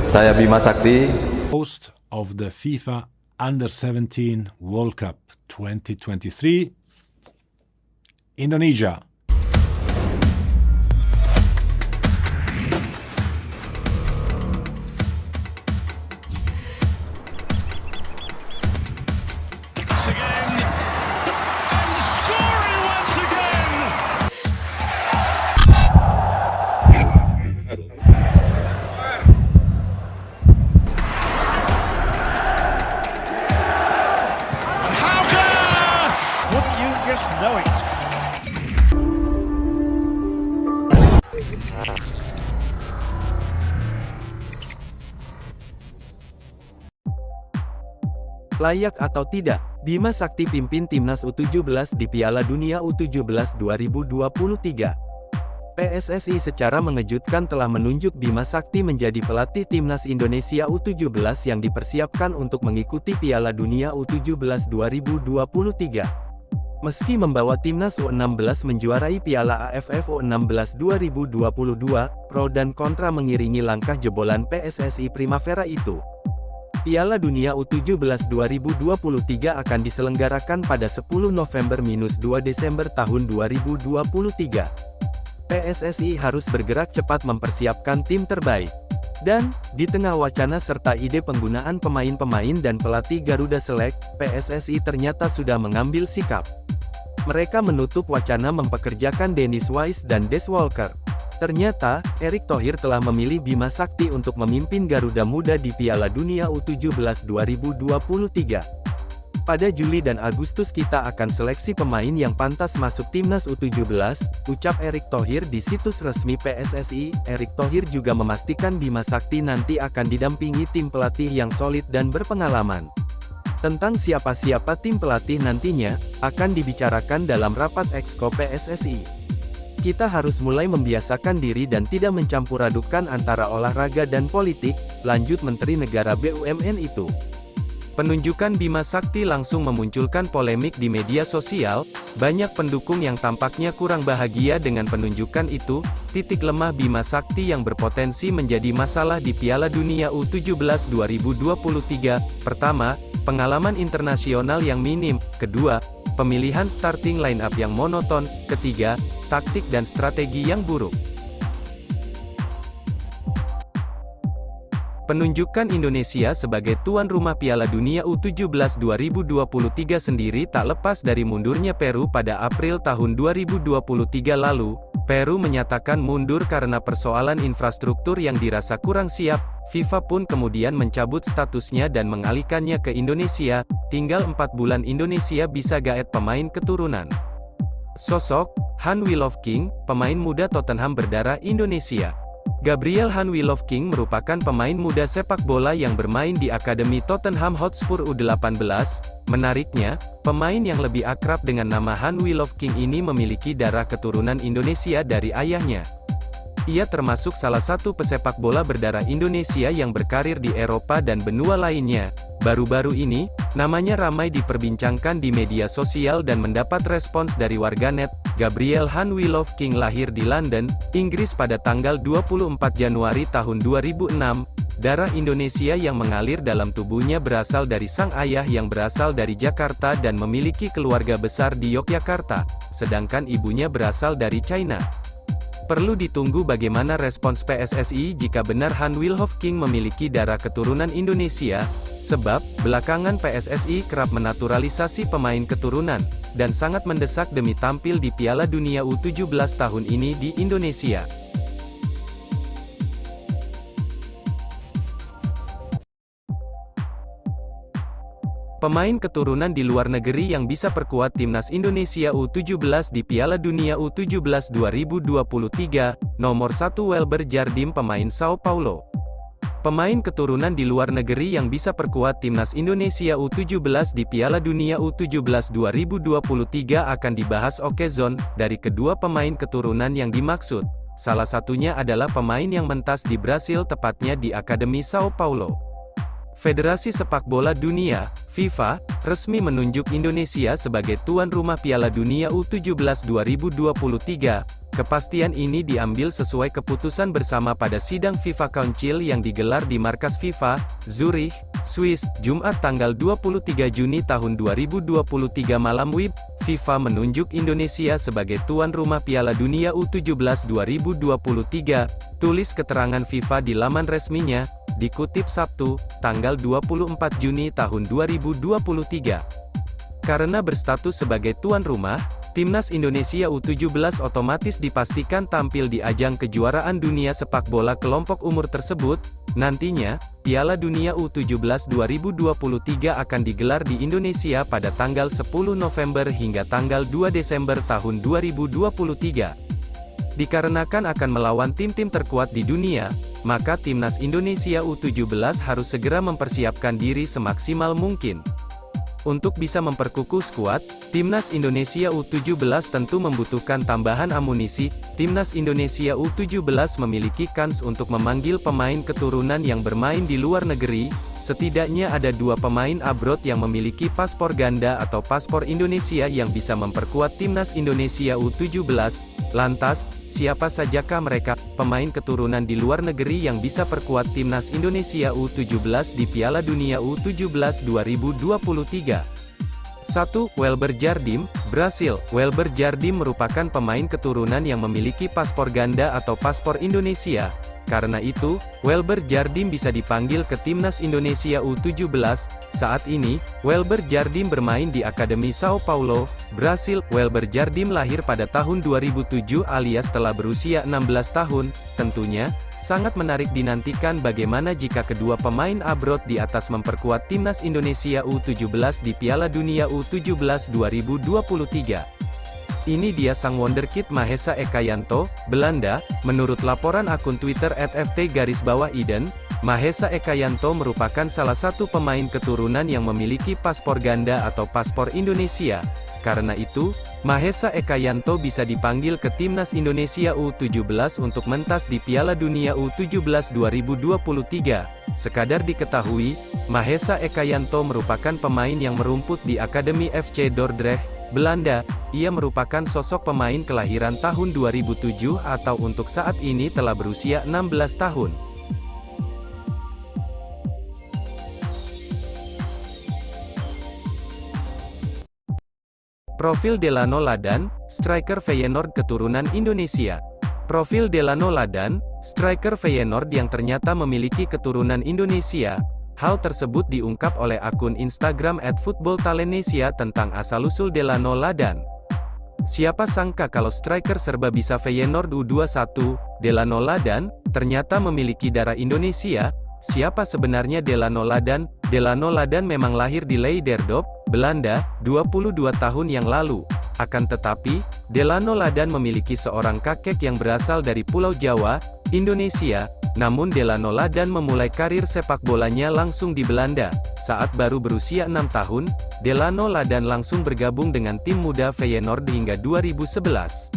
Saya Bima Sakti, host of the FIFA Under-17 World Cup 2023, Indonesia. Layak atau tidak, Bima Sakti pimpin Timnas U17 di Piala Dunia U17 2023. PSSI secara mengejutkan telah menunjuk Bima Sakti menjadi pelatih Timnas Indonesia U17 yang dipersiapkan untuk mengikuti Piala Dunia U17 2023. Meski membawa Timnas U16 menjuarai Piala AFF U16 2022, pro dan kontra mengiringi langkah jebolan PSSI Primavera itu. Piala Dunia U17 2023 akan diselenggarakan pada 10 November-2 Desember tahun 2023. PSSI harus bergerak cepat mempersiapkan tim terbaik. Dan, di tengah wacana serta ide penggunaan pemain-pemain dan pelatih Garuda Select, PSSI ternyata sudah mengambil sikap. Mereka menutup wacana mempekerjakan Dennis Wise dan Des Walker. Ternyata, Erick Thohir telah memilih Bima Sakti untuk memimpin Garuda Muda di Piala Dunia U17 2023. Pada Juli dan Agustus kita akan seleksi pemain yang pantas masuk Timnas U17, ucap Erick Thohir di situs resmi PSSI. Erick Thohir juga memastikan Bima Sakti nanti akan didampingi tim pelatih yang solid dan berpengalaman. Tentang siapa-siapa tim pelatih nantinya, akan dibicarakan dalam rapat Exco PSSI. Kita harus mulai membiasakan diri dan tidak mencampur adukan antara olahraga dan politik, lanjut Menteri Negara BUMN itu. Penunjukan Bima Sakti langsung memunculkan polemik di media sosial, banyak pendukung yang tampaknya kurang bahagia dengan penunjukan itu. Titik lemah Bima Sakti yang berpotensi menjadi masalah di Piala Dunia U17 2023, pertama, pengalaman internasional yang minim, kedua, pemilihan starting line-up yang monoton, ketiga, taktik dan strategi yang buruk. Penunjukan Indonesia sebagai tuan rumah Piala Dunia U17 2023 sendiri tak lepas dari mundurnya Peru pada April tahun 2023 lalu. Peru menyatakan mundur karena persoalan infrastruktur yang dirasa kurang siap. FIFA pun kemudian mencabut statusnya dan mengalihkannya ke Indonesia. Tinggal 4 bulan Indonesia bisa gaet pemain keturunan. Sosok, Han Wilovking, pemain muda Tottenham berdarah Indonesia. Gabriel Han Wilovking merupakan pemain muda sepak bola yang bermain di Akademi Tottenham Hotspur U18. Menariknya, pemain yang lebih akrab dengan nama Han Wilovking ini memiliki darah keturunan Indonesia dari ayahnya. Ia termasuk salah satu pesepak bola berdarah Indonesia yang berkarir di Eropa dan benua lainnya. Baru-baru ini, namanya ramai diperbincangkan di media sosial dan mendapat respons dari warganet. Gabriel Han Wilovking lahir di London, Inggris pada tanggal 24 Januari tahun 2006. Darah Indonesia yang mengalir dalam tubuhnya berasal dari sang ayah yang berasal dari Jakarta dan memiliki keluarga besar di Yogyakarta, sedangkan ibunya berasal dari China. Perlu ditunggu bagaimana respons PSSI jika benar Han Wilovking memiliki darah keturunan Indonesia, sebab, belakangan PSSI kerap menaturalisasi pemain keturunan, dan sangat mendesak demi tampil di Piala Dunia U17 tahun ini di Indonesia. Pemain keturunan di luar negeri yang bisa perkuat Timnas Indonesia U17 di Piala Dunia U17 2023, nomor 1 Welber Jardim pemain Sao Paulo. Pemain keturunan di luar negeri yang bisa perkuat Timnas Indonesia U17 di Piala Dunia U17 2023 akan dibahas Okezon, dari kedua pemain keturunan yang dimaksud. Salah satunya adalah pemain yang mentas di Brasil tepatnya di Akademi Sao Paulo. Federasi Sepak Bola Dunia, FIFA, resmi menunjuk Indonesia sebagai tuan rumah Piala Dunia U17 2023. Kepastian ini diambil sesuai keputusan bersama pada sidang FIFA Council yang digelar di markas FIFA, Zurich, Swiss, Jumat tanggal 23 Juni tahun 2023 malam WIB. FIFA menunjuk Indonesia sebagai tuan rumah Piala Dunia U17 2023, tulis keterangan FIFA di laman resminya, dikutip Sabtu, tanggal 24 Juni tahun 2023. Karena berstatus sebagai tuan rumah, Timnas Indonesia U17 otomatis dipastikan tampil di ajang kejuaraan dunia sepak bola kelompok umur tersebut. Nantinya, Piala Dunia U17 2023 akan digelar di Indonesia pada tanggal 10 November hingga tanggal 2 Desember tahun 2023. Dikarenakan akan melawan tim-tim terkuat di dunia, maka Timnas Indonesia U17 harus segera mempersiapkan diri semaksimal mungkin. Untuk bisa memperkukuh skuad, Timnas Indonesia U17 tentu membutuhkan tambahan amunisi. Timnas Indonesia U17 memiliki kans untuk memanggil pemain keturunan yang bermain di luar negeri. Setidaknya ada 2 pemain abroad yang memiliki paspor ganda atau paspor Indonesia yang bisa memperkuat Timnas Indonesia U17. Lantas, siapa sajakah mereka, pemain keturunan di luar negeri yang bisa perkuat Timnas Indonesia U17 di Piala Dunia U17 2023? 1. Welber Jardim, Brasil. Welber Jardim merupakan pemain keturunan yang memiliki paspor ganda atau paspor Indonesia. Karena itu, Welber Jardim bisa dipanggil ke Timnas Indonesia U17. Saat ini, Welber Jardim bermain di Akademi Sao Paulo, Brasil. Welber Jardim lahir pada tahun 2007 alias telah berusia 16 tahun. Tentunya, sangat menarik dinantikan bagaimana jika kedua pemain abroad di atas memperkuat Timnas Indonesia U17 di Piala Dunia U17 2023. Ini dia sang wonderkid Mahesa Ekayanto, Belanda. Menurut laporan akun Twitter @ft_iden, Mahesa Ekayanto merupakan salah satu pemain keturunan yang memiliki paspor ganda atau paspor Indonesia. Karena itu, Mahesa Ekayanto bisa dipanggil ke Timnas Indonesia U17 untuk mentas di Piala Dunia U17 2023. Sekadar diketahui, Mahesa Ekayanto merupakan pemain yang merumput di Akademi FC Dordrecht, Belanda. Ia merupakan sosok pemain kelahiran tahun 2007 atau untuk saat ini telah berusia 16 tahun. Profil Delano Ladan, striker Feyenoord keturunan Indonesia. Profil Delano Ladan, striker Feyenoord yang ternyata memiliki keturunan Indonesia. Hal tersebut diungkap oleh akun Instagram @footballtalenesia tentang asal-usul Delano Ladan. Siapa sangka kalau striker serba bisa Feyenoord U21, Delano Ladan, ternyata memiliki darah Indonesia. Siapa sebenarnya Delano Ladan? Delano Ladan memang lahir di Leiderdorp, Belanda, 22 tahun yang lalu. Akan tetapi, Delano Ladan memiliki seorang kakek yang berasal dari Pulau Jawa, Indonesia. Namun Delano Ladan memulai karir sepak bolanya langsung di Belanda. Saat baru berusia 6 tahun, Delano Ladan langsung bergabung dengan tim muda Feyenoord hingga 2011.